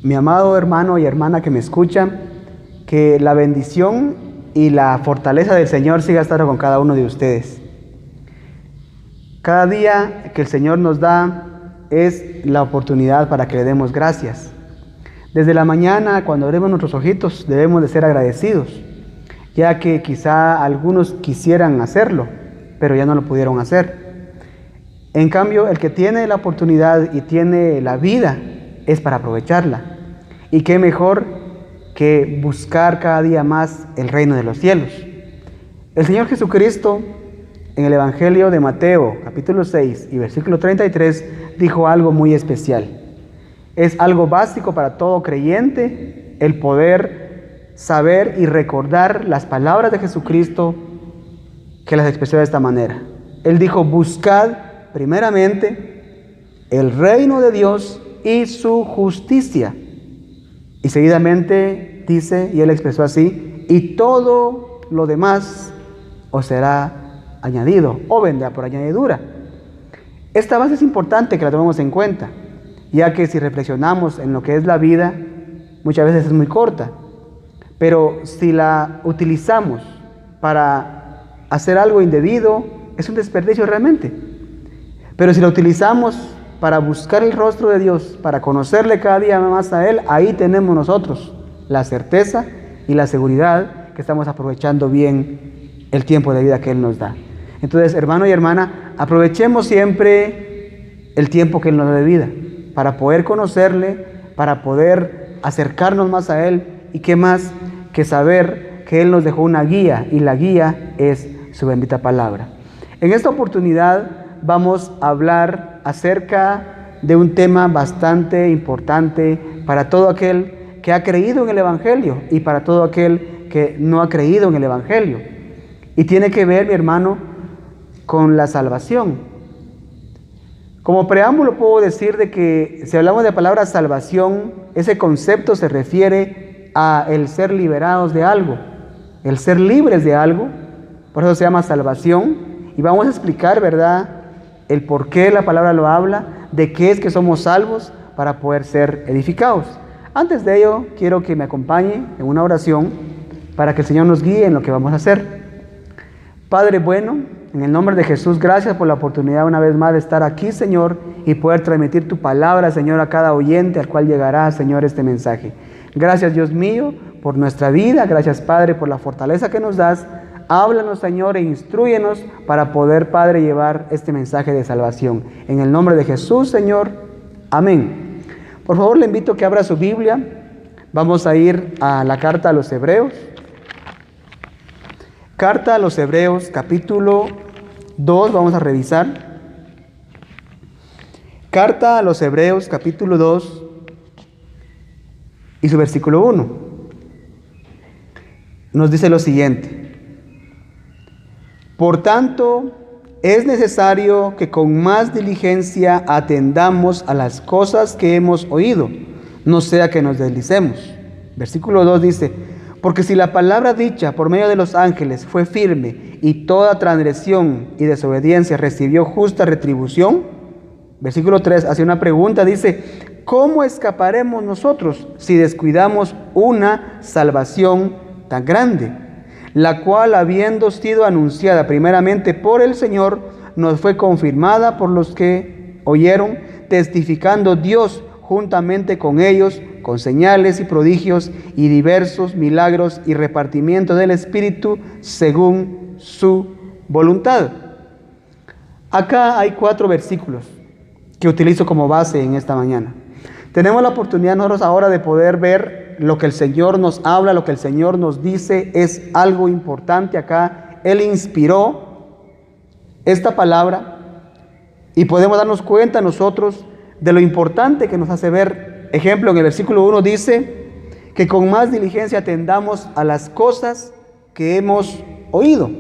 Mi amado hermano y hermana que me escuchan, que la bendición y la fortaleza del Señor siga estando con cada uno de ustedes. Cada día que el Señor nos da es la oportunidad para que le demos gracias. Desde la mañana, cuando abrimos nuestros ojitos, debemos de ser agradecidos, ya que quizá algunos quisieran hacerlo, pero ya no lo pudieron hacer. En cambio, el que tiene la oportunidad y tiene la vida es para aprovecharla. Y qué mejor que buscar cada día más el reino de los cielos. El Señor Jesucristo, en el Evangelio de Mateo, capítulo 6 y versículo 33, dijo algo muy especial. Es algo básico para todo creyente el poder saber y recordar las palabras de Jesucristo, que las expresó de esta manera. Él dijo: buscad primeramente el reino de Dios y su justicia. Y seguidamente dice, y él expresó así: y todo lo demás os será añadido o vendrá por añadidura. Esta base es importante que la tomemos en cuenta, ya que si reflexionamos en lo que es la vida, muchas veces es muy corta, pero si la utilizamos para hacer algo indebido, es un desperdicio realmente. Pero si la utilizamos para buscar el rostro de Dios, para conocerle cada día más a Él, ahí tenemos nosotros la certeza y la seguridad que estamos aprovechando bien el tiempo de vida que Él nos da. Entonces, hermano y hermana, aprovechemos siempre el tiempo que Él nos da de vida, para poder conocerle, para poder acercarnos más a Él, y qué más que saber que Él nos dejó una guía, y la guía es su bendita palabra. En esta oportunidad vamos a hablar acerca de un tema bastante importante para todo aquel que ha creído en el Evangelio y para todo aquel que no ha creído en el Evangelio. Y tiene que ver, mi hermano, con la salvación. Como preámbulo puedo decir de que si hablamos de la palabra salvación, ese concepto se refiere a el ser liberados de algo, el ser libres de algo. Por eso se llama salvación. Y vamos a explicar, ¿verdad?, el por qué la palabra lo habla, de qué es que somos salvos para poder ser edificados. Antes de ello, quiero que me acompañe en una oración para que el Señor nos guíe en lo que vamos a hacer. Padre bueno, en el nombre de Jesús, gracias por la oportunidad una vez más de estar aquí, Señor, y poder transmitir tu palabra, Señor, a cada oyente al cual llegará, Señor, este mensaje. Gracias, Dios mío, por nuestra vida. Gracias, Padre, por la fortaleza que nos das. Háblanos, Señor, e instrúyenos para poder, Padre, llevar este mensaje de salvación. En el nombre de Jesús, Señor. Amén. Por favor, le invito a que abra su Biblia. Vamos a ir a la carta a los Hebreos. Carta a los Hebreos, capítulo 2, vamos a revisar. Carta a los Hebreos, capítulo 2, y su versículo 1. Nos dice lo siguiente: por tanto, es necesario que con más diligencia atendamos a las cosas que hemos oído, no sea que nos deslicemos. Versículo 2 dice: porque si la palabra dicha por medio de los ángeles fue firme y toda transgresión y desobediencia recibió justa retribución. Versículo 3 hace una pregunta, dice: ¿cómo escaparemos nosotros si descuidamos una salvación tan grande, la cual, habiendo sido anunciada primeramente por el Señor, nos fue confirmada por los que oyeron, testificando Dios juntamente con ellos, con señales y prodigios y diversos milagros y repartimiento del Espíritu según su voluntad? Acá hay 4 versículos que utilizo como base en esta mañana. Tenemos la oportunidad nosotros ahora de poder ver lo que el Señor nos habla, lo que el Señor nos dice. Es algo importante acá. Él inspiró esta palabra y podemos darnos cuenta nosotros de lo importante que nos hace ver. Ejemplo, en el versículo 1 dice que con más diligencia atendamos a las cosas que hemos oído.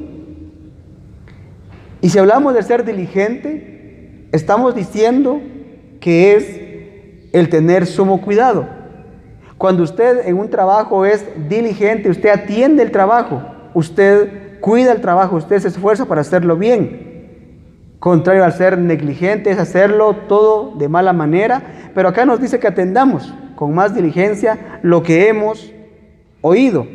Y si hablamos de ser diligente, estamos diciendo que es el tener sumo cuidado. Cuando usted en un trabajo es diligente, usted atiende el trabajo, usted cuida el trabajo, usted se esfuerza para hacerlo bien. Contrario al ser negligente es hacerlo todo de mala manera, pero acá nos dice que atendamos. con más diligencia lo que hemos oído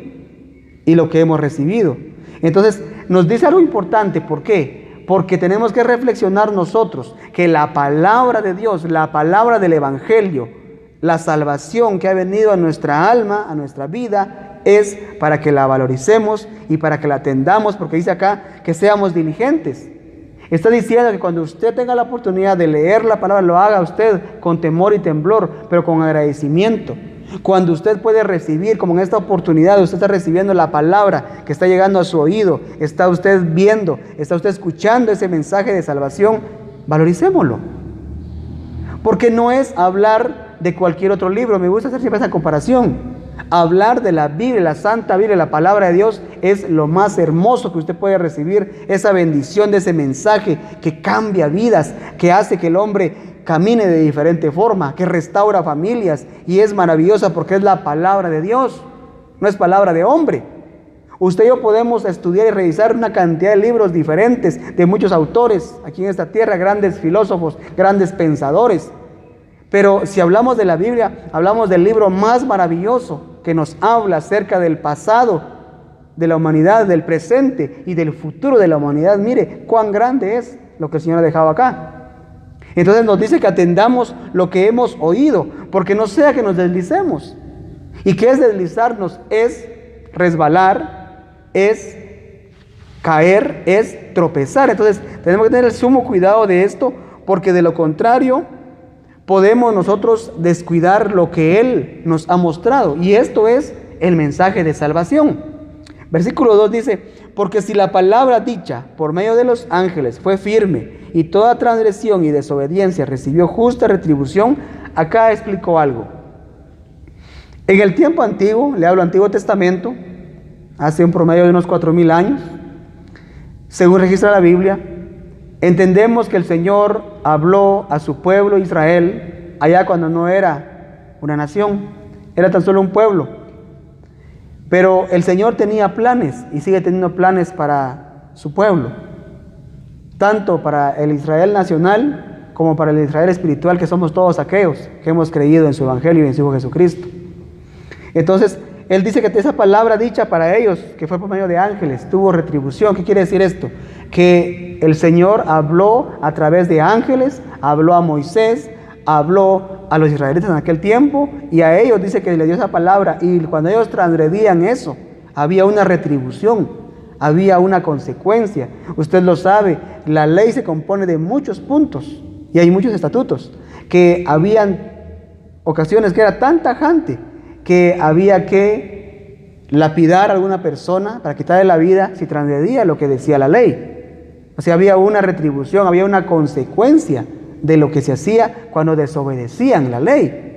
y lo que hemos recibido. Entonces nos dice algo importante. ¿Por qué? Porque tenemos que reflexionar nosotros que la palabra de Dios, la palabra del Evangelio, la salvación que ha venido a nuestra alma, a nuestra vida, es para que la valoricemos y para que la atendamos, porque dice acá que seamos diligentes. Está diciendo que cuando usted tenga la oportunidad de leer la palabra, lo haga usted con temor y temblor, pero con agradecimiento. Cuando usted puede recibir, como en esta oportunidad, usted está recibiendo la palabra que está llegando a su oído, está usted viendo, está usted escuchando ese mensaje de salvación, valoricémoslo. Porque no es hablar de cualquier otro libro. Me gusta hacer siempre esa comparación. Hablar de la Biblia, la Santa Biblia, la palabra de Dios, es lo más hermoso que usted puede recibir. Esa bendición de ese mensaje que cambia vidas, que hace que el hombre camine de diferente forma, que restaura familias, y es maravillosa porque es la palabra de Dios, no es palabra de hombre. Usted y yo podemos estudiar y revisar una cantidad de libros diferentes de muchos autores aquí en esta tierra, grandes filósofos, grandes pensadores. Pero si hablamos de la Biblia, hablamos del libro más maravilloso que nos habla acerca del pasado de la humanidad, del presente y del futuro de la humanidad. Mire cuán grande es lo que el Señor ha dejado acá. Entonces nos dice que atendamos lo que hemos oído, porque no sea que nos deslicemos. ¿Y qué es deslizarnos? Es resbalar, es caer, es tropezar. Entonces tenemos que tener el sumo cuidado de esto, porque de lo contrario podemos nosotros descuidar lo que Él nos ha mostrado, y esto es el mensaje de salvación. Versículo 2 dice: porque si la palabra dicha por medio de los ángeles fue firme, y toda transgresión y desobediencia recibió justa retribución. Acá explicó algo. En el tiempo antiguo, le hablo Antiguo Testamento, hace un promedio de unos 4000 años, según registra la Biblia, entendemos que el Señor habló a su pueblo Israel, allá cuando no era una nación, era tan solo un pueblo. Pero el Señor tenía planes y sigue teniendo planes para su pueblo, tanto para el Israel nacional como para el Israel espiritual, que somos todos aquellos que hemos creído en su Evangelio y en su Hijo Jesucristo. Entonces, Él dice que esa palabra dicha para ellos, que fue por medio de ángeles, tuvo retribución. ¿Qué quiere decir esto? Que el Señor habló a través de ángeles, habló a Moisés, habló a los israelitas en aquel tiempo, y a ellos dice que le dio esa palabra, y cuando ellos transgredían eso, había una retribución, había una consecuencia. Usted lo sabe, la ley se compone de muchos puntos y hay muchos estatutos, que habían ocasiones que era tan tajante que había que lapidar a alguna persona para quitarle la vida si transgredía lo que decía la ley. O sea, había una retribución, había una consecuencia de lo que se hacía cuando desobedecían la ley.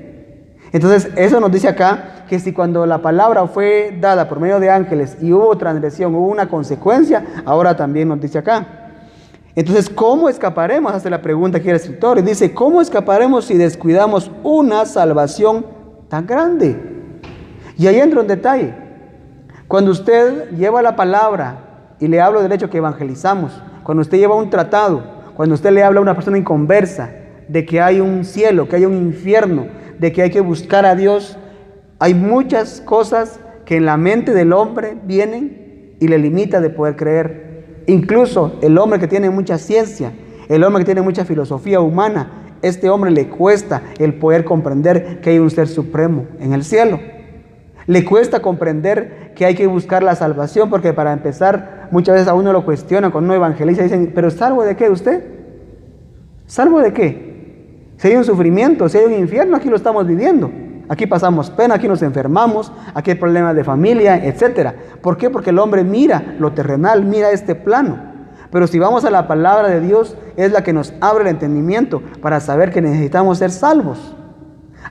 Entonces eso nos dice acá que si cuando la palabra fue dada por medio de ángeles y hubo transgresión, hubo una consecuencia, ahora también nos dice acá. Entonces, ¿cómo escaparemos? Hace la pregunta aquí el escritor y dice: ¿cómo escaparemos si descuidamos una salvación tan grande? Y ahí entra un detalle. Cuando usted lleva la palabra, y le hablo del hecho que evangelizamos, cuando usted lleva un tratado, cuando usted le habla a una persona inconversa de que hay un cielo, que hay un infierno, de que hay que buscar a Dios, hay muchas cosas que en la mente del hombre vienen y le limita de poder creer. Incluso el hombre que tiene mucha ciencia, el hombre que tiene mucha filosofía humana, este hombre le cuesta el poder comprender que hay un ser supremo en el cielo. Le cuesta comprender que hay que buscar la salvación, porque para empezar, muchas veces a uno lo cuestiona cuando uno evangeliza y dicen: ¿pero salvo de qué usted? ¿Salvo de qué? Si hay un sufrimiento, si hay un infierno, aquí lo estamos viviendo. Aquí pasamos pena, aquí nos enfermamos, aquí hay problemas de familia, etc. ¿Por qué? Porque el hombre mira lo terrenal, mira este plano. Pero si vamos a la palabra de Dios, es la que nos abre el entendimiento para saber que necesitamos ser salvos.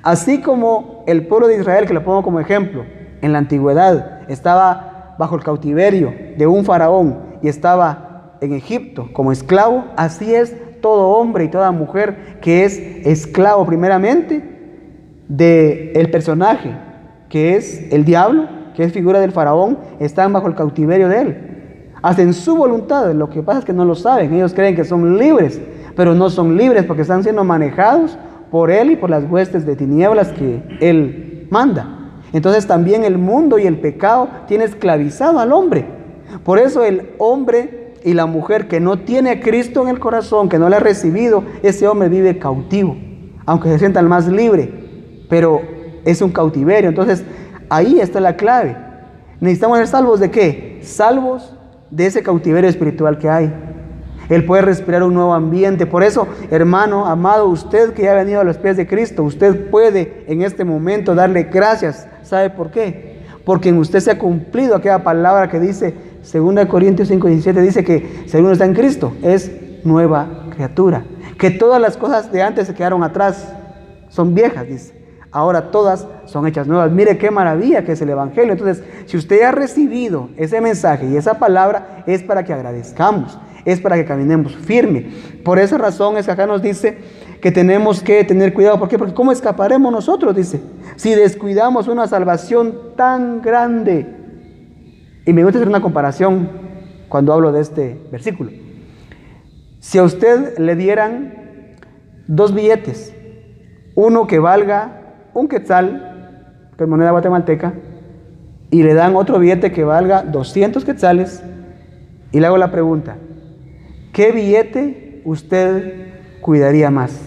Así como el pueblo de Israel, que lo pongo como ejemplo, en la antigüedad estaba bajo el cautiverio de un faraón y estaba en Egipto como esclavo, así es todo hombre y toda mujer que es esclavo primeramente del personaje que es el diablo, que es figura del faraón, están bajo el cautiverio de él. Hacen su voluntad, lo que pasa es que no lo saben, ellos creen que son libres, pero no son libres porque están siendo manejados por él y por las huestes de tinieblas que él manda. Entonces también el mundo y el pecado tiene esclavizado al hombre. Por eso el hombre y la mujer que no tiene a Cristo en el corazón, que no le ha recibido, ese hombre vive cautivo, aunque se sienta el más libre, pero es un cautiverio. Entonces ahí está la clave. Necesitamos ser salvos ¿de qué? Salvos de ese cautiverio espiritual que hay. Él puede respirar un nuevo ambiente. Por eso, hermano, amado, usted que ya ha venido a los pies de Cristo, usted puede en este momento darle gracias. ¿Sabe por qué? Porque en usted se ha cumplido aquella palabra que dice, 2 Corintios 5:17, dice que si alguno está en Cristo, es nueva criatura. Que todas las cosas de antes se quedaron atrás, son viejas, dice. Ahora todas son hechas nuevas. Mire qué maravilla que es el Evangelio. Entonces, si usted ha recibido ese mensaje y esa palabra, es para que agradezcamos, es para que caminemos firme. Por esa razón es que acá nos dice que tenemos que tener cuidado. ¿Por qué? Porque ¿cómo escaparemos nosotros? Dice, si descuidamos una salvación tan grande. Y me gusta hacer una comparación cuando hablo de este versículo. Si a usted le dieran 2 billetes, uno que valga 1 quetzal, que es moneda guatemalteca, y le dan otro billete que valga 200 quetzales, y le hago la pregunta, ¿qué billete usted cuidaría más?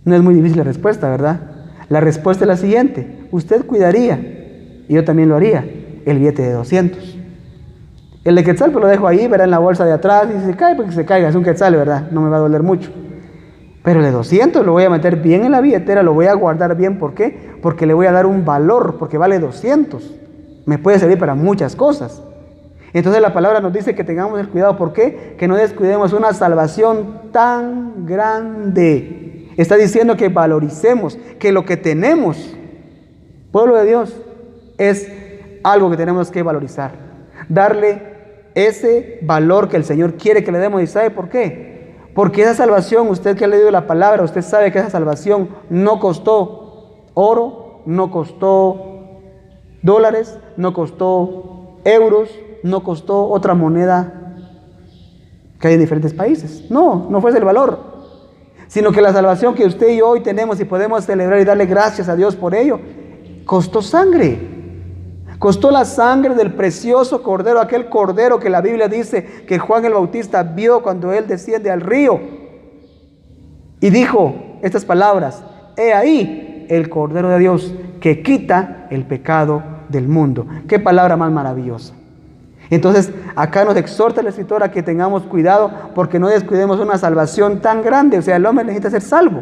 No es muy difícil la respuesta, ¿verdad? La respuesta es la siguiente, usted cuidaría, y yo también lo haría, el billete de 200. El de quetzal pues lo dejo ahí, verá, en la bolsa de atrás, y si se cae, pues que se caiga, es un quetzal, ¿verdad? No me va a doler mucho. Pero el de 200 lo voy a meter bien en la billetera, lo voy a guardar bien. ¿Por qué? Porque le voy a dar un valor, porque vale 200. Me puede servir para muchas cosas. Entonces la palabra nos dice que tengamos el cuidado. ¿Por qué? Que no descuidemos una salvación tan grande. Está diciendo que valoricemos, que lo que tenemos, pueblo de Dios, es algo que tenemos que valorizar. Darle ese valor que el Señor quiere que le demos. ¿Y sabe por qué? Porque esa salvación, usted que ha leído la palabra, usted sabe que esa salvación no costó oro, no costó dólares, no costó euros, no costó otra moneda que hay en diferentes países. No fue ese el valor, sino que la salvación que usted y yo hoy tenemos y podemos celebrar y darle gracias a Dios por ello, costó sangre. Costó la sangre del precioso cordero, aquel cordero que la Biblia dice que Juan el Bautista vio cuando él desciende al río. Y dijo estas palabras, he ahí el cordero de Dios que quita el pecado del mundo. Qué palabra más maravillosa. Entonces acá nos exhorta el escritor a que tengamos cuidado porque no descuidemos una salvación tan grande. O sea, el hombre necesita ser salvo.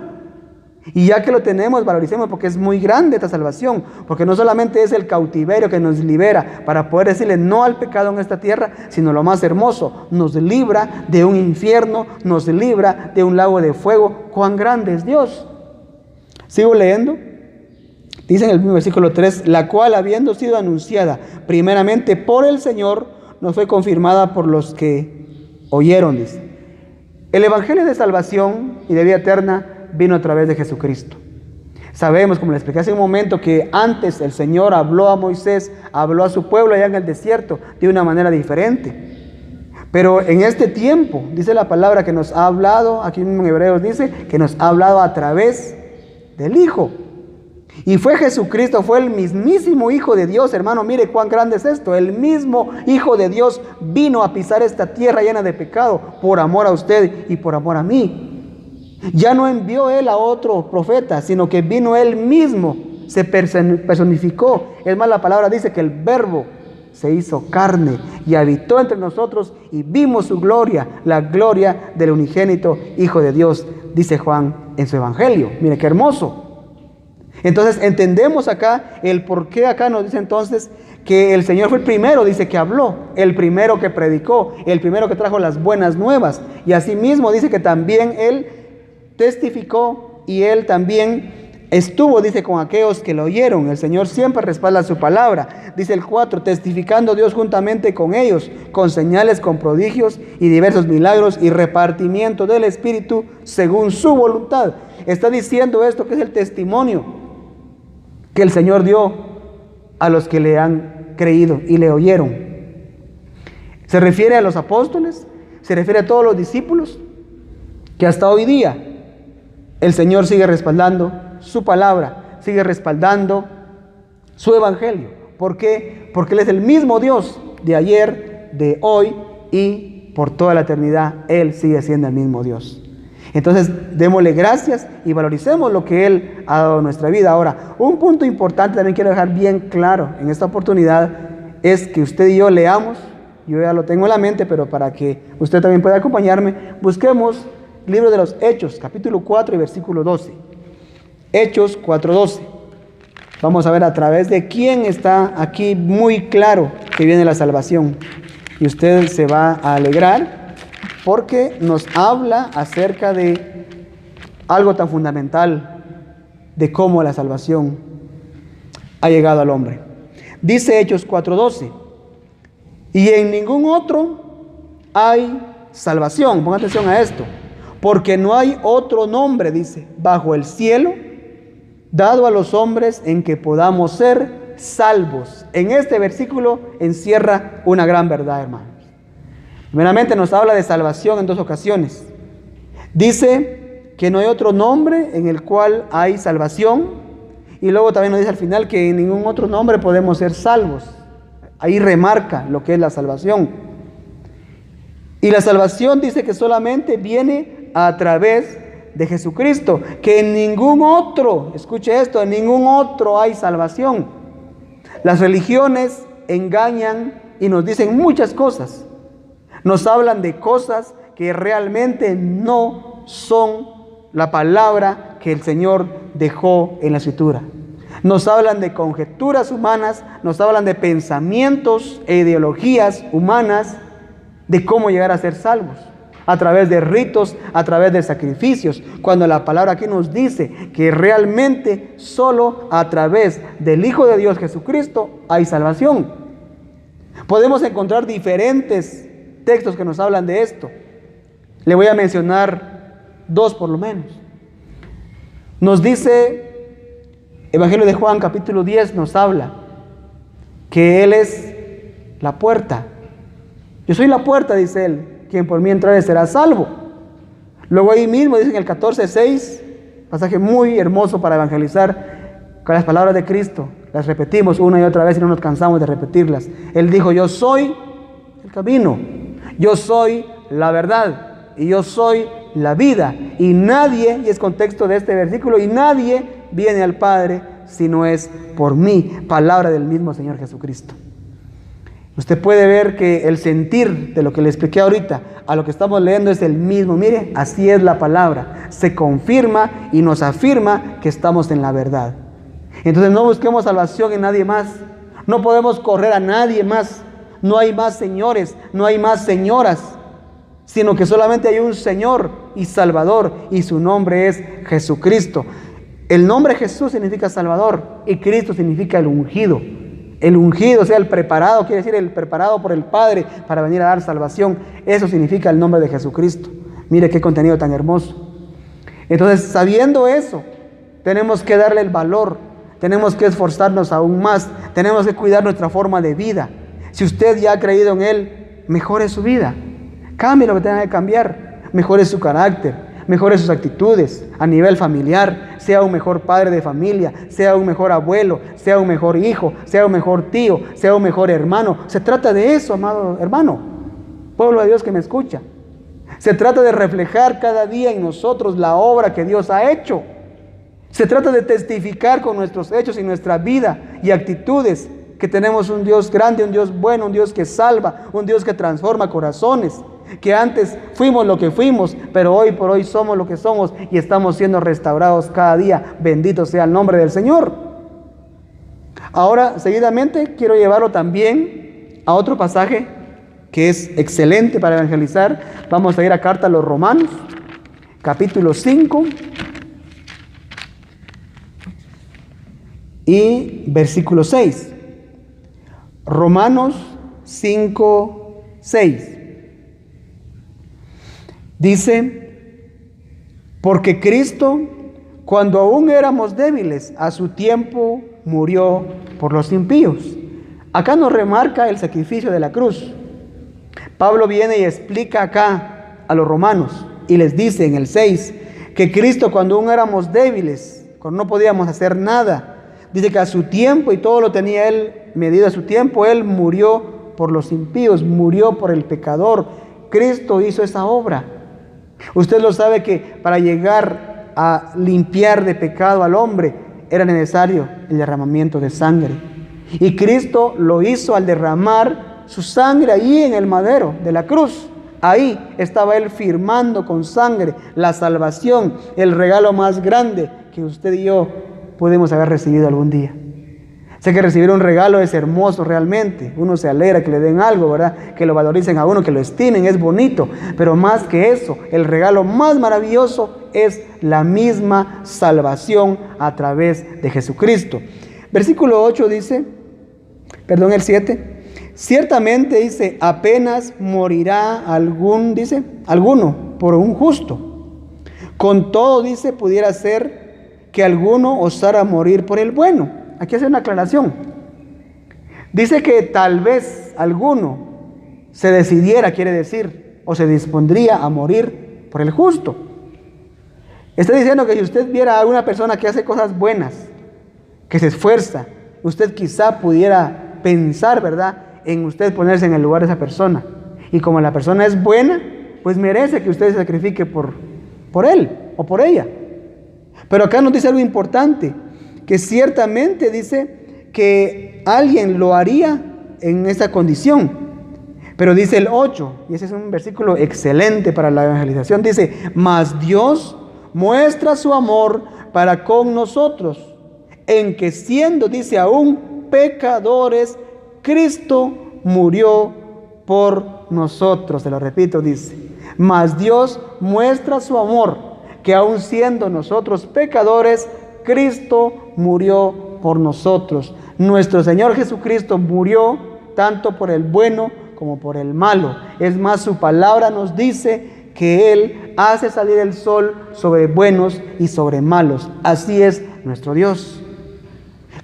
Y ya que lo tenemos, valoricemos porque es muy grande esta salvación, porque no solamente es el cautiverio que nos libera para poder decirle no al pecado en esta tierra, sino lo más hermoso, nos libra de un infierno, nos libra de un lago de fuego. ¡Cuán grande es Dios! Sigo leyendo. Dice en el mismo versículo 3, la cual habiendo sido anunciada primeramente por el Señor, nos fue confirmada por los que oyeron, dice. El evangelio de salvación y de vida eterna vino a través de Jesucristo. Sabemos, como le expliqué hace un momento, que antes el Señor habló a Moisés, habló a su pueblo allá en el desierto de una manera diferente. Pero en este tiempo, dice la palabra que nos ha hablado, aquí en Hebreos dice, que nos ha hablado a través del Hijo. Y fue Jesucristo, fue el mismísimo Hijo de Dios, hermano, mire cuán grande es esto. El mismo Hijo de Dios vino a pisar esta tierra llena de pecado por amor a usted y por amor a mí. Ya no envió Él a otro profeta, sino que vino Él mismo, se personificó. Es más, la palabra dice que el Verbo se hizo carne y habitó entre nosotros y vimos su gloria, la gloria del unigénito Hijo de Dios, dice Juan en su Evangelio. Mire qué hermoso. Entonces entendemos acá el por qué acá nos dice entonces que el Señor fue el primero, dice que habló, el primero que predicó, el primero que trajo las buenas nuevas. Y asimismo dice que también Él testificó y Él también estuvo, dice, con aquellos que lo oyeron. El Señor siempre respalda su palabra. Dice el 4, testificando Dios juntamente con ellos, con señales, con prodigios y diversos milagros y repartimiento del Espíritu según su voluntad. Está diciendo esto que es el testimonio que el Señor dio a los que le han creído y le oyeron. Se refiere a los apóstoles, se refiere a todos los discípulos que hasta hoy día el Señor sigue respaldando su palabra, sigue respaldando su evangelio. ¿Por qué? Porque Él es el mismo Dios de ayer, de hoy y por toda la eternidad. Él sigue siendo el mismo Dios. Entonces, démosle gracias y valoricemos lo que Él ha dado en nuestra vida. Ahora, un punto importante también quiero dejar bien claro en esta oportunidad es que usted y yo leamos, yo ya lo tengo en la mente, pero para que usted también pueda acompañarme, busquemos el libro de los Hechos, capítulo 4 y versículo 12. Hechos 4:12. Vamos a ver a través de quién está aquí muy claro que viene la salvación. Y usted se va a alegrar porque nos habla acerca de algo tan fundamental de cómo la salvación ha llegado al hombre. Dice Hechos 4:12, y en ningún otro hay salvación. Pongan atención a esto, porque no hay otro nombre, dice, bajo el cielo dado a los hombres en que podamos ser salvos. En este versículo encierra una gran verdad, hermanos. Primeramente nos habla de salvación en dos ocasiones. Dice que no hay otro nombre en el cual hay salvación, y luego también nos dice al final que en ningún otro nombre podemos ser salvos. Ahí remarca lo que es la salvación. Y la salvación dice que solamente viene a través de Jesucristo, que en ningún otro, escuche esto, en ningún otro hay salvación. Las religiones engañan y nos dicen muchas cosas. Nos hablan de cosas que realmente no son la palabra que el Señor dejó en la Escritura. Nos hablan de conjeturas humanas, nos hablan de pensamientos e ideologías humanas de cómo llegar a ser salvos. A través de ritos, a través de sacrificios, cuando la palabra aquí nos dice que realmente solo a través del Hijo de Dios Jesucristo hay salvación. Podemos encontrar diferentes textos que nos hablan de esto. Le voy a mencionar dos por lo menos. Nos dice Evangelio de Juan capítulo 10, nos habla que Él es la puerta. Yo soy la puerta, dice Él. Quien por mí entrare será salvo. Luego ahí mismo dice en el 14:6, pasaje muy hermoso para evangelizar, con las palabras de Cristo, las repetimos una y otra vez y no nos cansamos de repetirlas. Él dijo, yo soy el camino, yo soy la verdad y yo soy la vida. Y nadie, y es contexto de este versículo, y nadie viene al Padre si no es por mí. Palabra del mismo Señor Jesucristo. Usted puede ver que el sentir de lo que le expliqué ahorita a lo que estamos leyendo es el mismo. Mire, así es la palabra. Se confirma y nos afirma que estamos en la verdad. Entonces no busquemos salvación en nadie más. No podemos correr a nadie más. No hay más señores, no hay más señoras, sino que solamente hay un Señor y Salvador, y su nombre es Jesucristo. El nombre Jesús significa Salvador y Cristo significa el ungido. El ungido, o sea, el preparado, quiere decir el preparado por el Padre para venir a dar salvación. Eso significa el nombre de Jesucristo. Mire qué contenido tan hermoso. Entonces, sabiendo eso, tenemos que darle el valor, tenemos que esforzarnos aún más, tenemos que cuidar nuestra forma de vida. Si usted ya ha creído en Él, mejore su vida, cambie lo que tenga que cambiar, mejore su carácter, mejore sus actitudes a nivel familiar, sea un mejor padre de familia, sea un mejor abuelo, sea un mejor hijo, sea un mejor tío, sea un mejor hermano. Se trata de eso, amado hermano, pueblo de Dios que me escucha. Se trata de reflejar cada día en nosotros la obra que Dios ha hecho. Se trata de testificar con nuestros hechos y nuestra vida y actitudes que tenemos un Dios grande, un Dios bueno, un Dios que salva, un Dios que transforma corazones. Que antes fuimos lo que fuimos, pero hoy por hoy somos lo que somos y estamos siendo restaurados cada día. Bendito sea el nombre del Señor. Ahora, seguidamente, quiero llevarlo también a otro pasaje que es excelente para evangelizar. Vamos a ir a carta a los Romanos, capítulo 5 y versículo 6. Romanos 5, 6. Dice, porque Cristo, cuando aún éramos débiles, a su tiempo murió por los impíos. Acá nos remarca el sacrificio de la cruz. Pablo viene y explica acá a los romanos y les dice en el 6 que Cristo, cuando aún éramos débiles, cuando no podíamos hacer nada, dice que a su tiempo, y todo lo tenía Él medido a su tiempo, Él murió por los impíos, murió por el pecador. Cristo hizo esa obra. Usted lo sabe que para llegar a limpiar de pecado al hombre era necesario el derramamiento de sangre. Y Cristo lo hizo al derramar su sangre ahí en el madero de la cruz. Ahí estaba Él firmando con sangre la salvación, el regalo más grande que usted y yo podemos haber recibido algún día. Sé que recibir un regalo es hermoso realmente. Uno se alegra que le den algo, ¿verdad? Que lo valoricen a uno, que lo estimen, es bonito. Pero más que eso, el regalo más maravilloso es la misma salvación a través de Jesucristo. Versículo 8 dice, el 7. Ciertamente, dice, apenas morirá alguno por un justo. Con todo, dice, pudiera ser que alguno osara morir por el bueno. Aquí hace una aclaración. Dice que tal vez alguno se decidiera, quiere decir, o se dispondría a morir por el justo. Está diciendo que si usted viera a una persona que hace cosas buenas, que se esfuerza, usted quizá pudiera pensar, ¿verdad?, en usted ponerse en el lugar de esa persona. Y como la persona es buena, pues merece que usted se sacrifique por él o por ella. Pero acá nos dice algo importante, que ciertamente dice que alguien lo haría en esa condición. Pero dice el 8, y ese es un versículo excelente para la evangelización, dice, mas Dios muestra su amor para con nosotros, en que siendo, dice, aún pecadores, Cristo murió por nosotros. Se lo repito, dice, mas Dios muestra su amor, que aun siendo nosotros pecadores, Cristo murió por nosotros. Nuestro Señor Jesucristo murió tanto por el bueno como por el malo. Es más, su palabra nos dice que Él hace salir el sol sobre buenos y sobre malos. Así es nuestro Dios.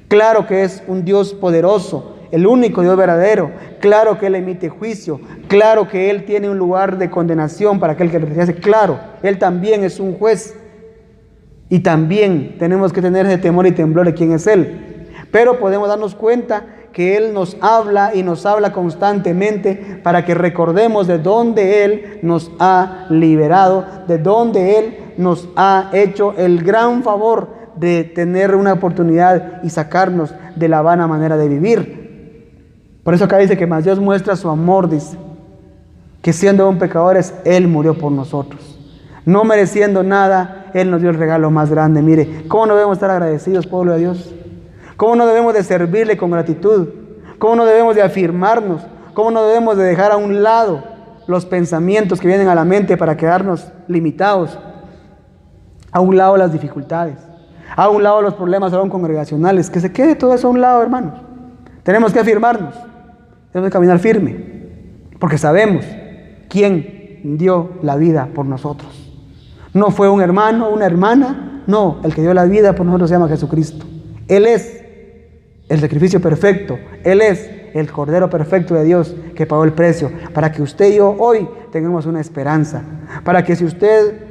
Claro que es un Dios poderoso, el único Dios verdadero. Claro que Él emite juicio. Claro que Él tiene un lugar de condenación para aquel que le rechace. Claro, Él también es un juez. Y también tenemos que tener ese temor y temblor de quién es Él. Pero podemos darnos cuenta que Él nos habla y nos habla constantemente para que recordemos de dónde Él nos ha liberado, de dónde Él nos ha hecho el gran favor de tener una oportunidad y sacarnos de la vana manera de vivir. Por eso acá dice que más Dios muestra su amor, dice, que siendo aún pecadores, Él murió por nosotros. No mereciendo nada, Él nos dio el regalo más grande. Mire, ¿cómo no debemos estar agradecidos, pueblo de Dios? ¿Cómo no debemos de servirle con gratitud? ¿Cómo no debemos de afirmarnos? ¿Cómo no debemos de dejar a un lado los pensamientos que vienen a la mente para quedarnos limitados? A un lado las dificultades, a un lado los problemas aún congregacionales. Que se quede todo eso a un lado, hermanos. Tenemos que afirmarnos, tenemos que caminar firme, porque sabemos quién dio la vida por nosotros. No fue un hermano, una hermana, no, el que dio la vida por nosotros se llama Jesucristo. Él es el sacrificio perfecto, Él es el Cordero perfecto de Dios que pagó el precio para que usted y yo hoy tengamos una esperanza, para que si usted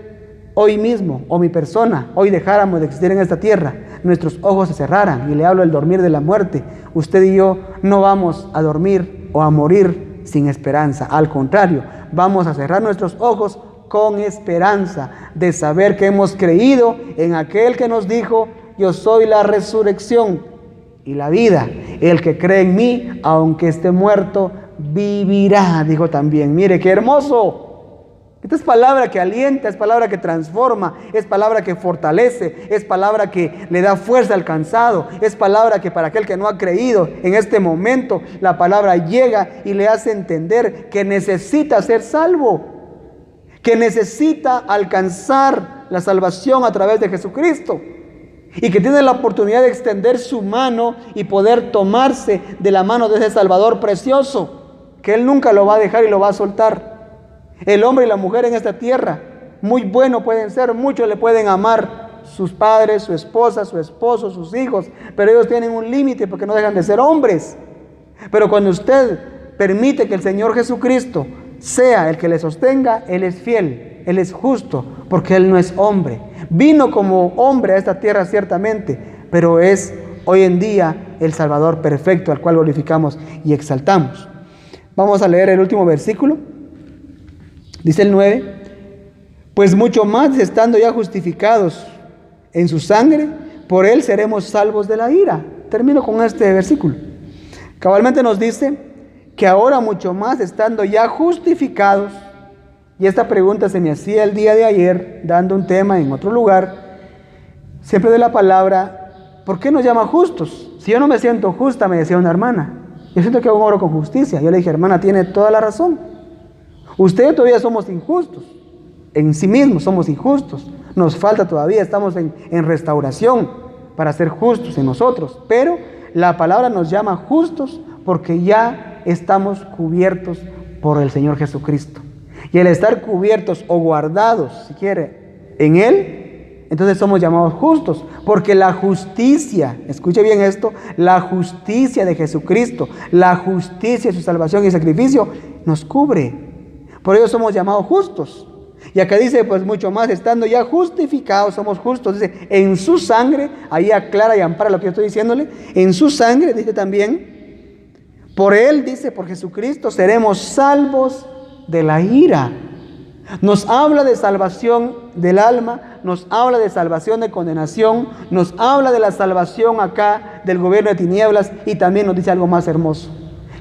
hoy mismo o mi persona hoy dejáramos de existir en esta tierra, nuestros ojos se cerraran, y le hablo del dormir de la muerte, usted y yo no vamos a dormir o a morir sin esperanza. Al contrario, vamos a cerrar nuestros ojos con esperanza de saber que hemos creído en aquel que nos dijo: yo soy la resurrección y la vida. El que cree en mí, aunque esté muerto, vivirá, dijo también. Mire qué hermoso. Esta es palabra que alienta, es palabra que transforma, es palabra que fortalece, es palabra que le da fuerza al cansado, es palabra que para aquel que no ha creído en este momento, la palabra llega y le hace entender que necesita ser salvo, que necesita alcanzar la salvación a través de Jesucristo, y que tiene la oportunidad de extender su mano y poder tomarse de la mano de ese Salvador precioso, que Él nunca lo va a dejar y lo va a soltar. El hombre y la mujer en esta tierra, muy buenos pueden ser, muchos le pueden amar, sus padres, su esposa, su esposo, sus hijos, pero ellos tienen un límite porque no dejan de ser hombres. Pero cuando usted permite que el Señor Jesucristo sea el que le sostenga, Él es fiel, Él es justo, porque Él no es hombre. Vino como hombre a esta tierra ciertamente, pero es hoy en día el Salvador perfecto al cual glorificamos y exaltamos. Vamos a leer el último versículo. Dice el 9: pues mucho más estando ya justificados en su sangre, por él seremos salvos de la ira. Termino con este versículo. Cabalmente nos dice que ahora mucho más estando ya justificados, y esta pregunta se me hacía el día de ayer, dando un tema en otro lugar, siempre de la palabra, ¿por qué nos llama justos? Si yo no me siento justa, me decía una hermana, yo siento que hago un oro con justicia. Yo le dije, hermana, tiene toda la razón. Usted todavía somos injustos, en sí mismos somos injustos, nos falta todavía, estamos en restauración para ser justos en nosotros, pero la palabra nos llama justos porque ya estamos cubiertos por el Señor Jesucristo. Y el estar cubiertos o guardados, si quiere, en Él, entonces somos llamados justos, porque la justicia, escuche bien esto, la justicia de Jesucristo, la justicia de su salvación y sacrificio nos cubre. Por ello somos llamados justos. Y acá dice, pues mucho más, estando ya justificados, somos justos. Dice, en su sangre, ahí aclara y ampara lo que yo estoy diciéndole. En su sangre, dice también, por Él, dice, por Jesucristo, seremos salvos de la ira. Nos habla de salvación del alma, nos habla de salvación de condenación, nos habla de la salvación acá del gobierno de tinieblas, y también nos dice algo más hermoso,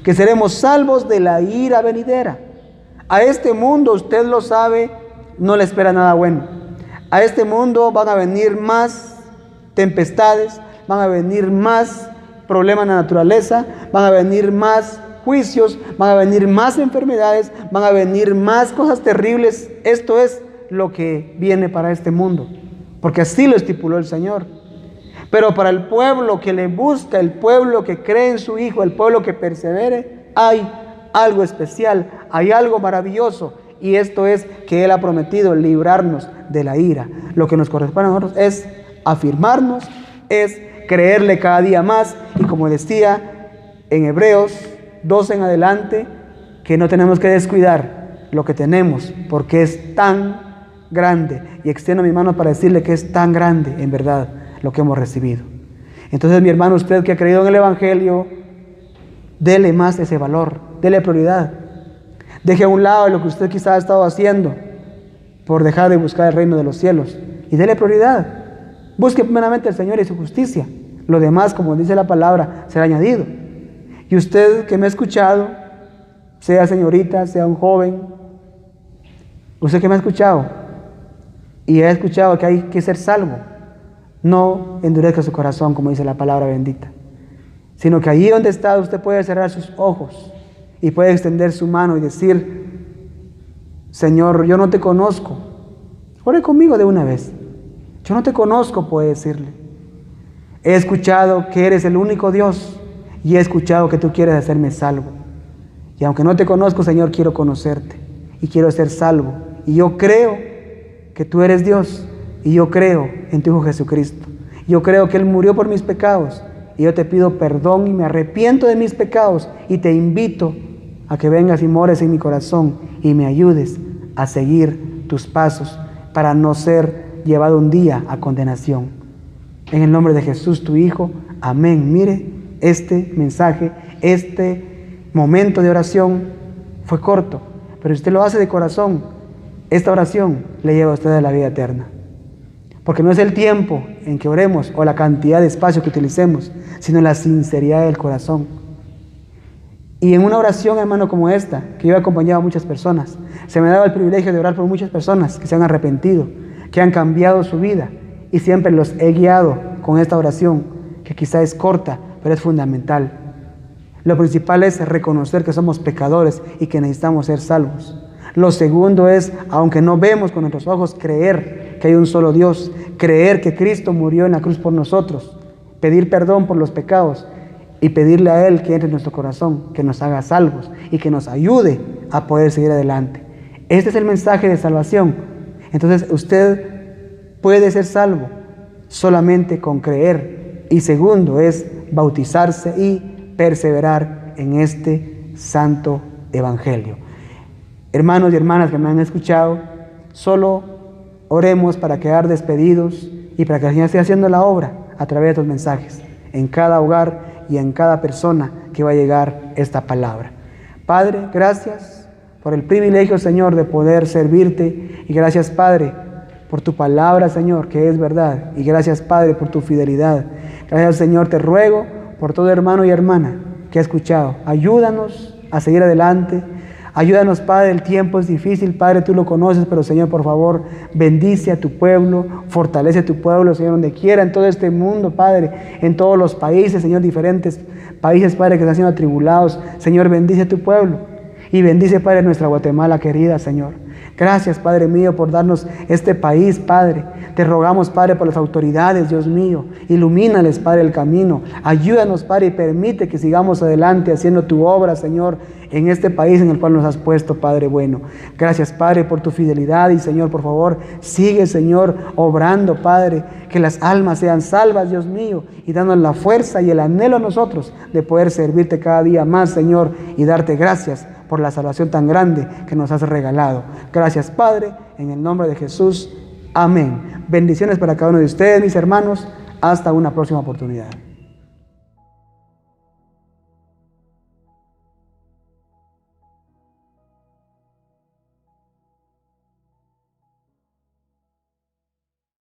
que seremos salvos de la ira venidera. A este mundo, usted lo sabe, no le espera nada bueno. A este mundo van a venir más tempestades, van a venir más problemas de la naturaleza, van a venir más juicios, van a venir más enfermedades, van a venir más cosas terribles. Esto es lo que viene para este mundo, porque así lo estipuló el Señor. Pero para el pueblo que le busca, el pueblo que cree en su Hijo, el pueblo que persevere, hay algo especial, hay algo maravilloso, y esto es que Él ha prometido librarnos de la ira. Lo que nos corresponde a nosotros es afirmarnos, es creerle cada día más, y como decía en Hebreos 12 en adelante, que no tenemos que descuidar lo que tenemos, porque es tan grande, y extiendo mi mano para decirle que es tan grande en verdad lo que hemos recibido. Entonces, mi hermano, usted que ha creído en el Evangelio, dele más ese valor, dele prioridad. Deje a un lado lo que usted quizá ha estado haciendo por dejar de buscar el reino de los cielos, y dele prioridad. Busque primeramente al Señor y su justicia. Lo demás, como dice la palabra, será añadido. Y usted que me ha escuchado, sea señorita, sea un joven, usted que me ha escuchado y ha escuchado que hay que ser salvo, no endurezca su corazón, como dice la palabra bendita, sino que allí donde está usted puede cerrar sus ojos y puede extender su mano y decir, Señor, yo no te conozco. Ore conmigo de una vez. Yo no te conozco, puede decirle. He escuchado que eres el único Dios, y he escuchado que tú quieres hacerme salvo. Y aunque no te conozco, Señor, quiero conocerte y quiero ser salvo. Y yo creo que tú eres Dios, y yo creo en tu Hijo Jesucristo. Yo creo que Él murió por mis pecados, y yo te pido perdón y me arrepiento de mis pecados, y te invito a que vengas y mores en mi corazón y me ayudes a seguir tus pasos para no ser llevado un día a condenación. En el nombre de Jesús, tu Hijo. Amén. Mire, este mensaje, este momento de oración fue corto, pero si usted lo hace de corazón, esta oración le lleva a usted a la vida eterna. Porque no es el tiempo en que oremos o la cantidad de espacio que utilicemos, sino la sinceridad del corazón. Y en una oración, hermano, como esta, que yo he acompañado a muchas personas, se me daba el privilegio de orar por muchas personas que se han arrepentido, que han cambiado su vida, y siempre los he guiado con esta oración, que quizá es corta, pero es fundamental. Lo principal es reconocer que somos pecadores y que necesitamos ser salvos. Lo segundo es, aunque no vemos con nuestros ojos, creer que hay un solo Dios, creer que Cristo murió en la cruz por nosotros, pedir perdón por los pecados y pedirle a Él que entre en nuestro corazón, que nos haga salvos y que nos ayude a poder seguir adelante. Este es el mensaje de salvación. Entonces usted puede ser salvo solamente con creer. Y segundo es bautizarse y perseverar en este santo evangelio. Hermanos y hermanas que me han escuchado, solo Oremos para quedar despedidos y para que el Señor esté haciendo la obra a través de estos mensajes, en cada hogar y en cada persona que va a llegar esta palabra. Padre, gracias por el privilegio, Señor, de poder servirte, y gracias, Padre, por tu palabra, Señor, que es verdad, y gracias, Padre, por tu fidelidad. Gracias, Señor, te ruego por todo hermano y hermana que ha escuchado. Ayúdanos a seguir adelante. Ayúdanos, Padre, el tiempo es difícil, Padre, tú lo conoces, pero Señor, por favor, bendice a tu pueblo, fortalece a tu pueblo, Señor, donde quiera, en todo este mundo, Padre, en todos los países, Señor, diferentes países, Padre, que están siendo atribulados. Señor, bendice a tu pueblo y bendice, Padre, nuestra Guatemala querida, Señor. Gracias, Padre mío, por darnos este país, Padre. Te rogamos, Padre, por las autoridades, Dios mío. Ilumínales, Padre, el camino. Ayúdanos, Padre, y permite que sigamos adelante haciendo tu obra, Señor, en este país en el cual nos has puesto, Padre bueno. Gracias, Padre, por tu fidelidad y, Señor, por favor, sigue, Señor, obrando, Padre, que las almas sean salvas, Dios mío, y dándonos la fuerza y el anhelo a nosotros de poder servirte cada día más, Señor, y darte gracias por la salvación tan grande que nos has regalado. Gracias, Padre, en el nombre de Jesús. Amén. Bendiciones para cada uno de ustedes, mis hermanos. Hasta una próxima oportunidad.